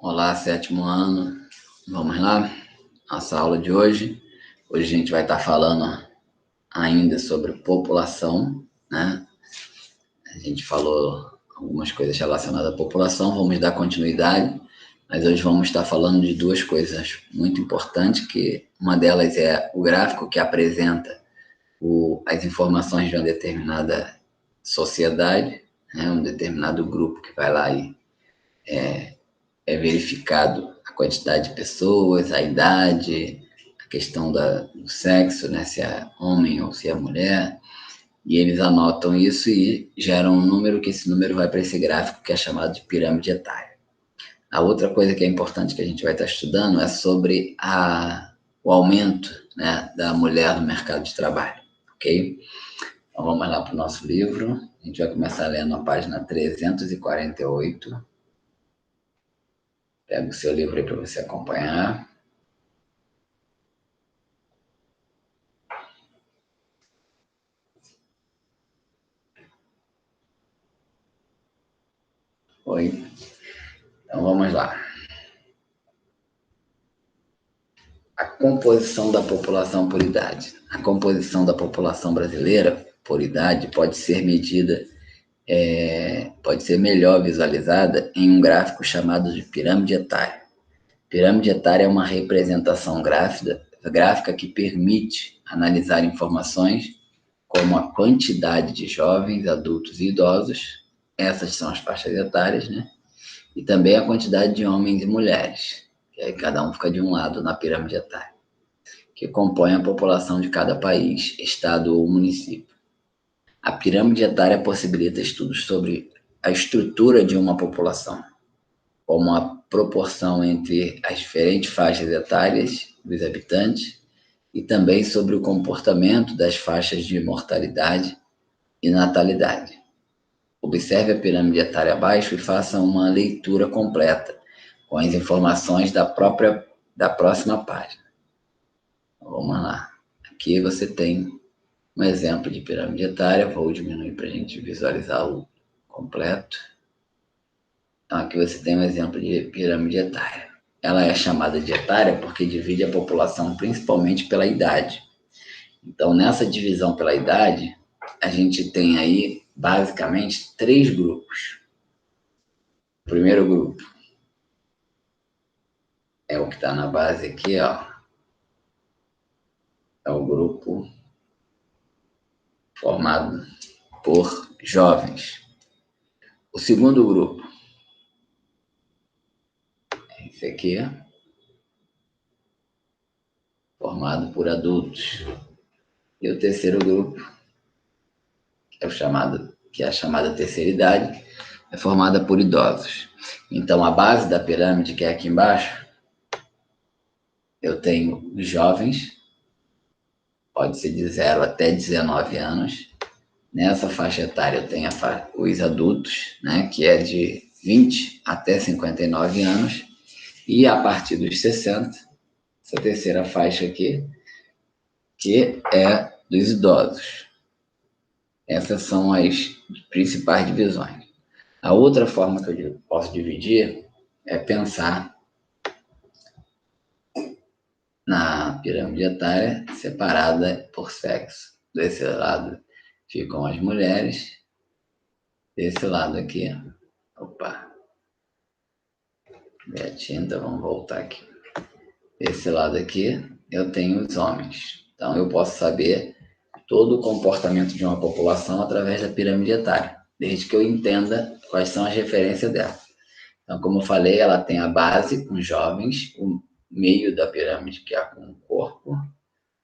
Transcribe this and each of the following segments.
Olá, sétimo ano. Vamos lá? Nossa aula de hoje. Hoje a gente vai estar falando ainda sobre população, né? A gente falou algumas coisas relacionadas à população, vamos dar continuidade, mas hoje vamos estar falando de duas coisas muito importantes, que uma delas é o gráfico que apresenta as informações de uma determinada sociedade, né? Um determinado grupo que vai lá e é verificado a quantidade de pessoas, a idade, a questão do sexo, né, se é homem ou se é mulher, e eles anotam isso e geram um número, que esse número vai para esse gráfico que é chamado de pirâmide etária. A outra coisa que é importante que a gente vai estar estudando é sobre o aumento, né, da mulher no mercado de trabalho, ok? Então vamos lá para o nosso livro, a gente vai começar lendo a página 348. Pega o seu livro aí para você acompanhar. Oi? Então vamos lá. A composição da população por idade. A composição da população brasileira por idade pode ser medida, pode ser melhor visualizada em um gráfico chamado de pirâmide etária. Pirâmide etária é uma representação gráfica que permite analisar informações como a quantidade de jovens, adultos e idosos, essas são as faixas etárias, né? E também a quantidade de homens e mulheres, que aí cada um fica de um lado na pirâmide etária, que compõe a população de cada país, estado ou município. A pirâmide etária possibilita estudos sobre a estrutura de uma população, como a proporção entre as diferentes faixas etárias dos habitantes e também sobre o comportamento das faixas de mortalidade e natalidade. Observe a pirâmide etária abaixo e faça uma leitura completa com as informações da próxima página. Vamos lá. Aqui você tem um exemplo de pirâmide etária. Vou diminuir para a gente visualizar o completo. Então, aqui você tem um exemplo de pirâmide etária. Ela é chamada de etária porque divide a população principalmente pela idade. Então, nessa divisão pela idade, a gente tem aí, basicamente, 3 grupos. O primeiro grupo é o que está na base aqui, ó. É o grupo formado por jovens. O segundo grupo é esse aqui, formado por adultos. E o terceiro grupo, que é a chamada terceira idade, é formada por idosos. Então, a base da pirâmide, que é aqui embaixo, eu tenho os jovens, pode ser de 0 até 19 anos. Nessa faixa etária eu tenho os adultos, né, que é de 20 até 59 anos. E a partir dos 60, essa terceira faixa aqui, que é dos idosos. Essas são as principais divisões. A outra forma que eu posso dividir é pensar na pirâmide etária separada por sexo. Desse lado ficam as mulheres, desse lado aqui, opa, a tinta, vamos voltar aqui. Desse lado aqui eu tenho os homens. Então eu posso saber todo o comportamento de uma população através da pirâmide etária, desde que eu entenda quais são as referências dela. Então, como eu falei, ela tem a base com jovens, o meio da pirâmide, que é com o corpo,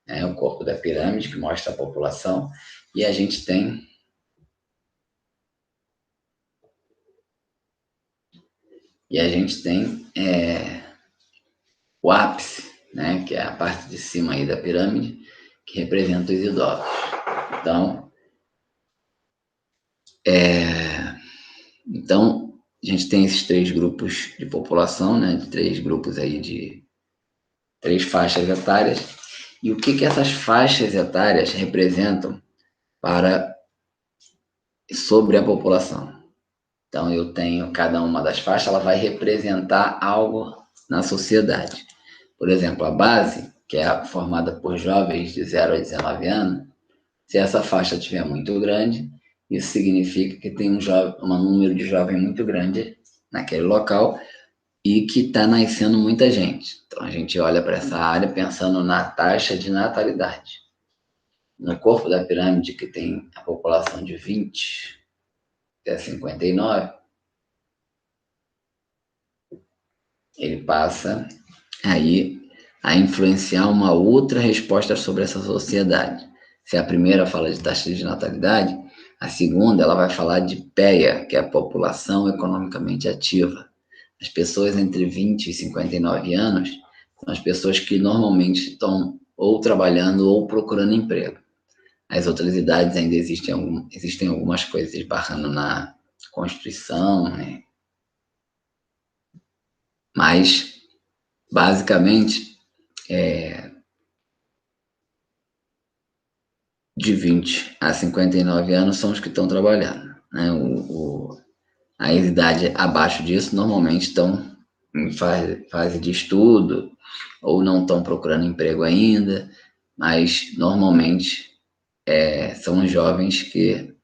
né, o corpo da pirâmide, que mostra a população, e a gente tem o ápice, né, que é a parte de cima aí da pirâmide, que representa os idosos. Então, a gente tem esses 3 grupos de população, né, de 3 grupos aí de 3 faixas etárias. E o que essas faixas etárias representam sobre a população? Então, eu tenho cada uma das faixas, ela vai representar algo na sociedade. Por exemplo, a base, que é formada por jovens de 0 a 19 anos, se essa faixa estiver muito grande, isso significa que tem um número de jovens muito grande naquele local e que está nascendo muita gente. Então, a gente olha para essa área pensando na taxa de natalidade. No corpo da pirâmide, que tem a população de 20 até 59, ele passa aí a influenciar uma outra resposta sobre essa sociedade. Se a primeira fala de taxa de natalidade, a segunda ela vai falar de PEA, que é a população economicamente ativa. As pessoas entre 20 e 59 anos são as pessoas que normalmente estão ou trabalhando ou procurando emprego. As outras idades ainda existem algumas coisas esbarrando na Constituição, né? Mas, basicamente, de 20 a 59 anos são os que estão trabalhando. Né? A idade abaixo disso normalmente estão em fase de estudo ou não estão procurando emprego ainda, mas normalmente são os jovens que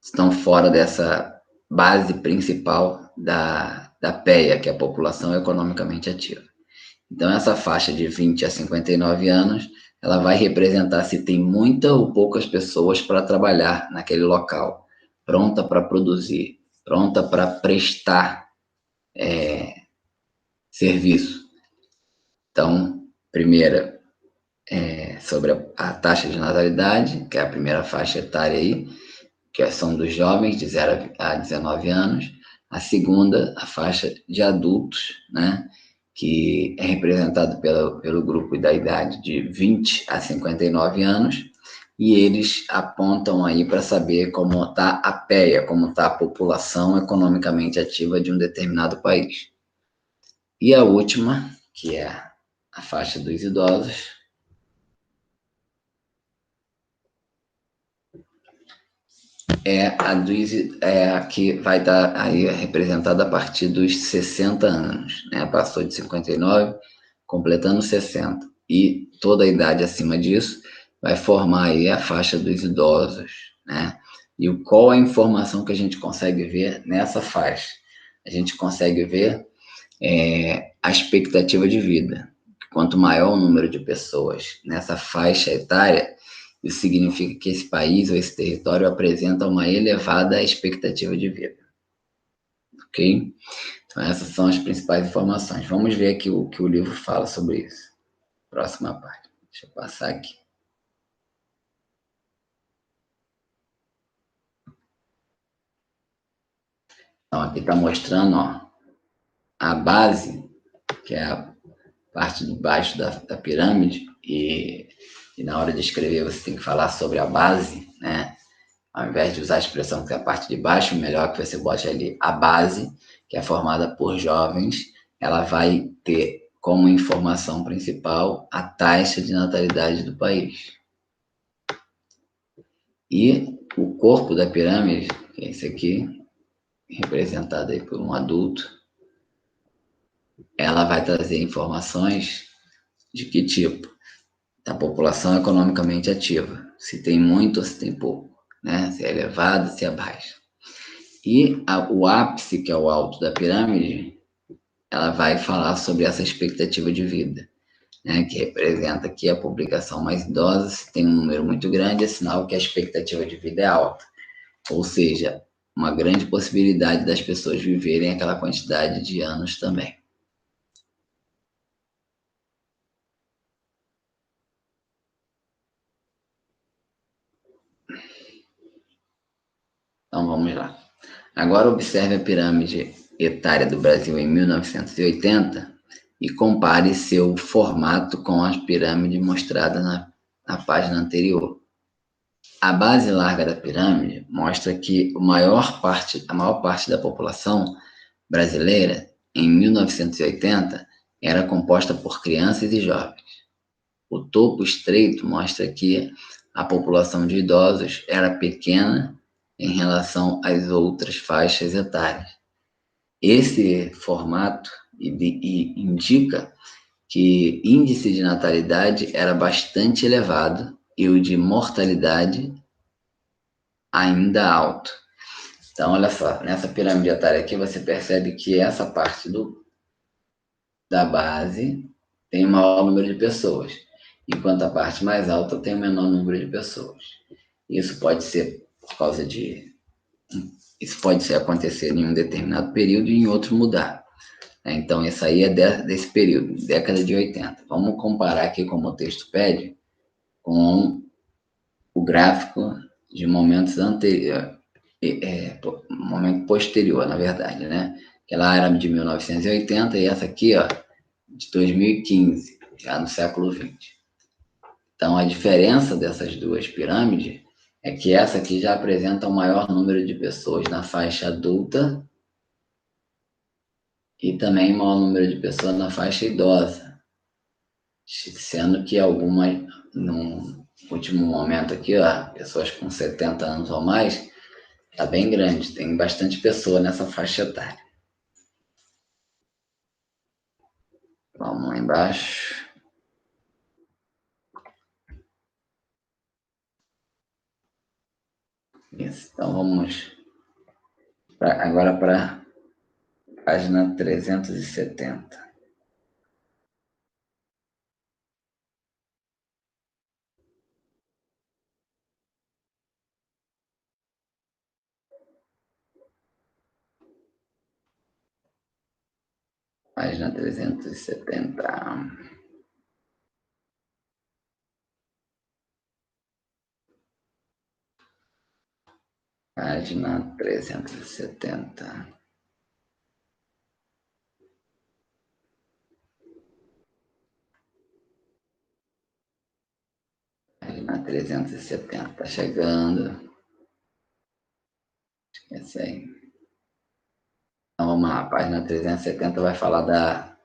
estão fora dessa base principal da PEA, que é a população economicamente ativa. Então, essa faixa de 20 a 59 anos, ela vai representar se tem muita ou poucas pessoas para trabalhar naquele local, pronta para produzir, pronta para prestar serviço. Então, primeira, sobre a taxa de natalidade, que é a primeira faixa etária aí, que são dos jovens de 0 a 19 anos. A segunda, a faixa de adultos, né? Que é representado pelo grupo da idade de 20 a 59 anos, e eles apontam aí para saber como está a PEA, como está a população economicamente ativa de um determinado país. E a última, que é a faixa dos idosos, é a que vai estar aí representada a partir dos 60 anos, né? Passou de 59, completando 60. E toda a idade acima disso vai formar aí a faixa dos idosos, né? E qual a informação que a gente consegue ver nessa faixa? A gente consegue ver a expectativa de vida. Quanto maior o número de pessoas nessa faixa etária, isso significa que esse país ou esse território apresenta uma elevada expectativa de vida. Ok? Então, essas são as principais informações. Vamos ver aqui o que o livro fala sobre isso. Próxima parte. Deixa eu passar aqui. Então, aqui está mostrando a base, que é a parte de baixo da pirâmide, e na hora de escrever você tem que falar sobre a base, né? Ao invés de usar a expressão que é a parte de baixo, melhor que você bote ali a base, que é formada por jovens, ela vai ter como informação principal a taxa de natalidade do país. E o corpo da pirâmide, que é esse aqui, representado aí por um adulto, ela vai trazer informações de que tipo? Da população economicamente ativa. Se tem muito ou se tem pouco, né? Se é elevado, se é baixo. E o ápice, que é o alto da pirâmide, ela vai falar sobre essa expectativa de vida, né? Que representa que a população mais idosa, se tem um número muito grande, é sinal que a expectativa de vida é alta. Ou seja, uma grande possibilidade das pessoas viverem aquela quantidade de anos também. Então vamos lá. Agora observe a pirâmide etária do Brasil em 1980 e compare seu formato com as pirâmides mostradas na página anterior. A base larga da pirâmide mostra que a maior parte da população brasileira, em 1980, era composta por crianças e jovens. O topo estreito mostra que a população de idosos era pequena em relação às outras faixas etárias. Esse formato indica que índice de natalidade era bastante elevado e o de mortalidade ainda alto. Então, olha só, nessa pirâmide etária aqui você percebe que essa parte da base tem o maior número de pessoas, enquanto a parte mais alta tem o menor número de pessoas. Isso pode ser por causa de... Isso pode acontecer em um determinado período e em outro mudar. Então, isso aí é desse período, década de 80. Vamos comparar aqui, como o texto pede, com o gráfico de momentos anteriores, momento posterior, na verdade, né? Aquela era de 1980 e essa aqui, ó, de 2015, já no século XX. Então, a diferença dessas duas pirâmides é que essa aqui já apresenta o maior número de pessoas na faixa adulta e também o maior número de pessoas na faixa idosa, sendo que algumas, no último momento aqui, ó, pessoas com 70 anos ou mais, está bem grande, tem bastante pessoa nessa faixa etária. Vamos lá embaixo. Isso, então vamos agora para a página 370. Página 370. Página 370. Página 370. Está chegando. Esquece aí. Então vamos lá. A página 370 vai falar da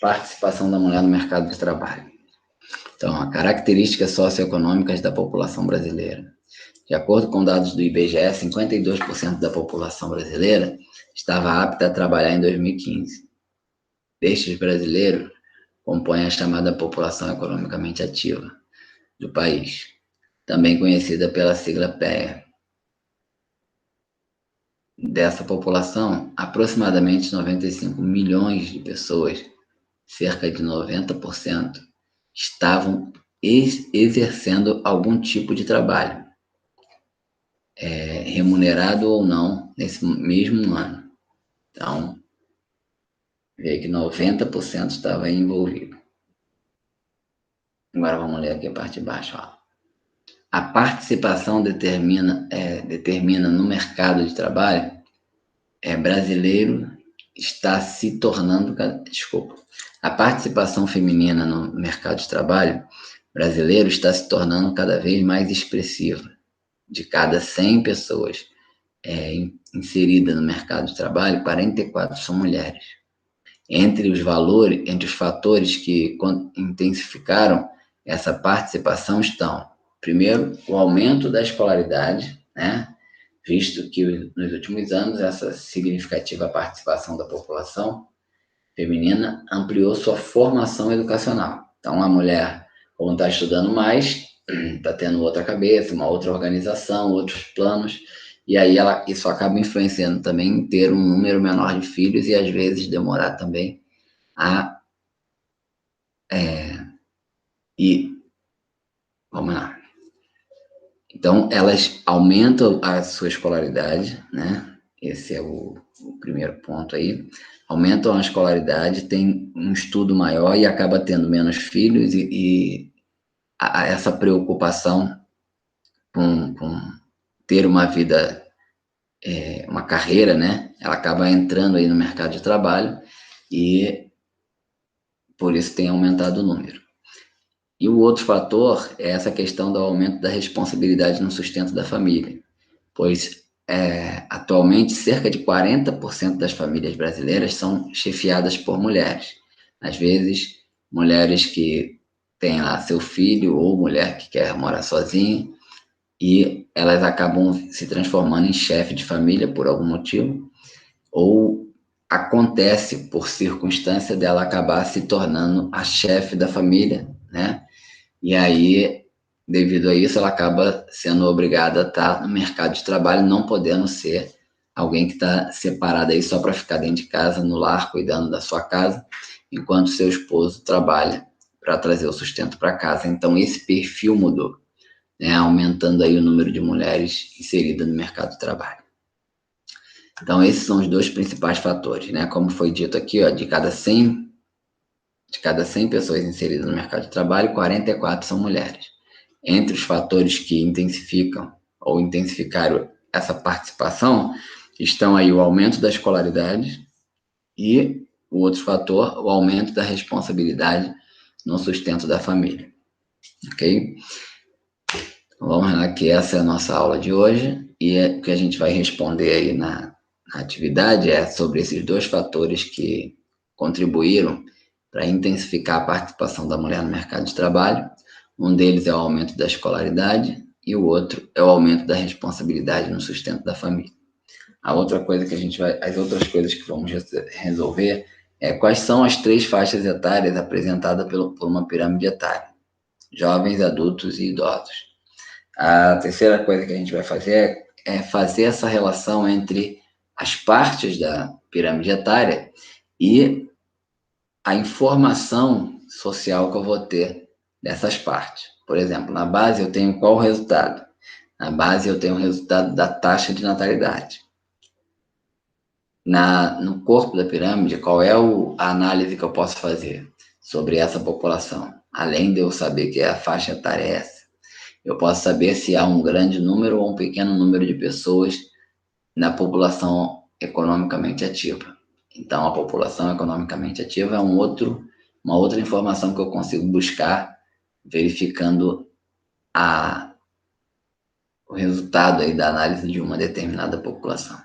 participação da mulher no mercado de trabalho. Então, características socioeconômicas da população brasileira. De acordo com dados do IBGE, 52% da população brasileira estava apta a trabalhar em 2015. Destes brasileiros, compõem a chamada população economicamente ativa do país, também conhecida pela sigla PEA. Dessa população, aproximadamente 95 milhões de pessoas, cerca de 90%, estavam exercendo algum tipo de trabalho, remunerado ou não, nesse mesmo ano. Então, vê que 90% estava envolvido. Agora vamos ler aqui a parte de baixo. Ó. A participação determina no mercado de trabalho brasileiro está se tornando... Desculpa. A participação feminina no mercado de trabalho brasileiro está se tornando cada vez mais expressiva. De cada 100 pessoas inseridas no mercado de trabalho, 44 são mulheres. Entre os fatores que intensificaram essa participação estão, primeiro, o aumento da escolaridade, né? Visto que nos últimos anos essa significativa participação da população feminina ampliou sua formação educacional. Então, a mulher, como está estudando mais, está tendo outra cabeça, uma outra organização, outros planos, e aí isso acaba influenciando também em ter um número menor de filhos e, às vezes, demorar também vamos lá. Então, elas aumentam a sua escolaridade, né? Esse é o primeiro ponto aí. Aumentam a escolaridade, tem um estudo maior e acaba tendo menos filhos e essa preocupação com ter uma vida, uma carreira, né? Ela acaba entrando aí no mercado de trabalho e por isso tem aumentado o número. E o outro fator é essa questão do aumento da responsabilidade no sustento da família, pois atualmente cerca de 40% das famílias brasileiras são chefiadas por mulheres. Às vezes, mulheres que têm lá seu filho ou mulher que quer morar sozinha, e elas acabam se transformando em chefe de família por algum motivo, ou acontece por circunstância dela acabar se tornando a chefe da família, né? E aí, devido a isso, ela acaba sendo obrigada a estar no mercado de trabalho, não podendo ser alguém que está separada aí só para ficar dentro de casa, no lar, cuidando da sua casa, enquanto seu esposo trabalha para trazer o sustento para casa. Então, esse perfil mudou, né? Aumentando aí o número de mulheres inseridas no mercado de trabalho. Então, esses são os dois principais fatores, né? Como foi dito aqui, ó, de cada 100 pessoas inseridas no mercado de trabalho, 44 são mulheres. Entre os fatores que intensificam ou intensificaram essa participação, estão aí o aumento da escolaridade e o outro fator, o aumento da responsabilidade no sustento da família. Ok? Vamos lá, que essa é a nossa aula de hoje, e o que a gente vai responder aí na atividade é sobre esses dois fatores que contribuíram para intensificar a participação da mulher no mercado de trabalho. Um deles é o aumento da escolaridade e o outro é o aumento da responsabilidade no sustento da família. As outras coisas que vamos resolver é quais são as 3 faixas etárias apresentadas por uma pirâmide etária: jovens, adultos e idosos. A terceira coisa que a gente vai fazer é fazer essa relação entre as partes da pirâmide etária e a informação social que eu vou ter dessas partes. Por exemplo, na base eu tenho qual o resultado? Na base eu tenho o resultado da taxa de natalidade. No corpo da pirâmide, qual é a análise que eu posso fazer sobre essa população? Além de eu saber que a faixa etária é essa, eu posso saber se há um grande número ou um pequeno número de pessoas na população economicamente ativa. Então, a população economicamente ativa é uma outra informação que eu consigo buscar verificando o resultado aí da análise de uma determinada população.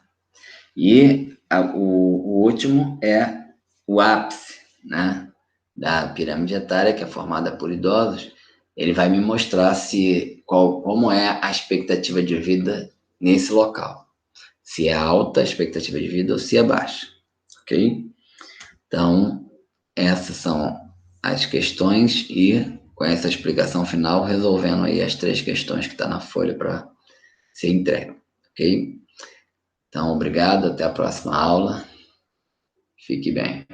E o último é o ápice, né, da pirâmide etária, que é formada por idosos. Ele vai me mostrar como é a expectativa de vida nesse local. Se é alta a expectativa de vida ou se é baixa, ok? Então, essas são as questões e com essa explicação final, resolvendo aí as 3 questões que estão na folha para ser entregue, ok? Então, obrigado, até a próxima aula. Fique bem.